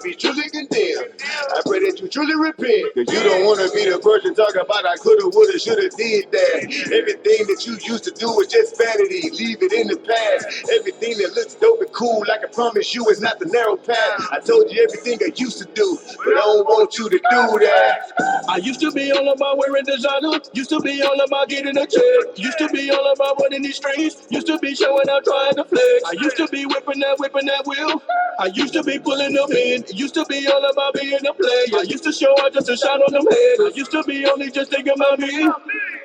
be truly condemned. I pray that you truly repent, cause you don't want to be the person talking about I coulda, woulda, shoulda, did that. Everything that you used to do is just vanity. Leave it in the past. Everything that looks dope and cool, like I promise you, is not the narrow path. I told you everything I used to do, but I don't want you to do that. I used to be all about wearing designer. Used to be all about getting a check. Used to be all about running these streets. Used to be showing out, trying to flex. I used to be whipping that wheel. I used to be pulling them in. Used to be all about being a player. I used to show out just to shine on them heads. I used to be only just thinking about me.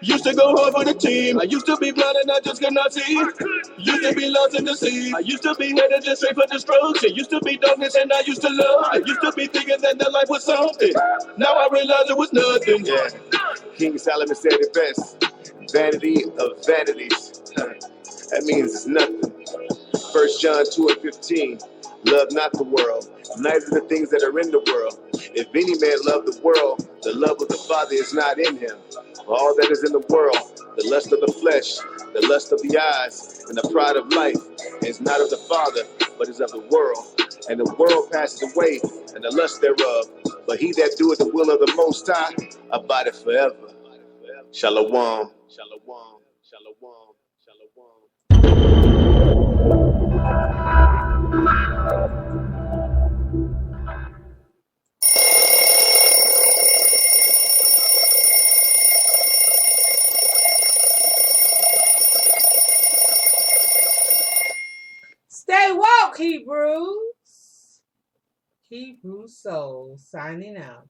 Used to go hard for the team. I used to be blind and I just could not see. Used to be lost in the sea. I used to be headed just straight for destruction. Used to be darkness and I used to love. I used to be thinking that the life was something. Now I realize it was nothing. Yeah, King Solomon said it best. Vanity of vanities. That means it's nothing. 1 John 2:15. Love not the world, neither the things that are in the world. If any man love the world, the love of the Father is not in him. For all that is in the world, the lust of the flesh, the lust of the eyes, and the pride of life, is not of the Father, but is of the world. And the world passes away, and the lust thereof. But he that doeth the will of the Most High abideth forever. Shalom. Shalom. Shalom. Shalom. Stay woke, Hebrews. Hebrew Soul signing out.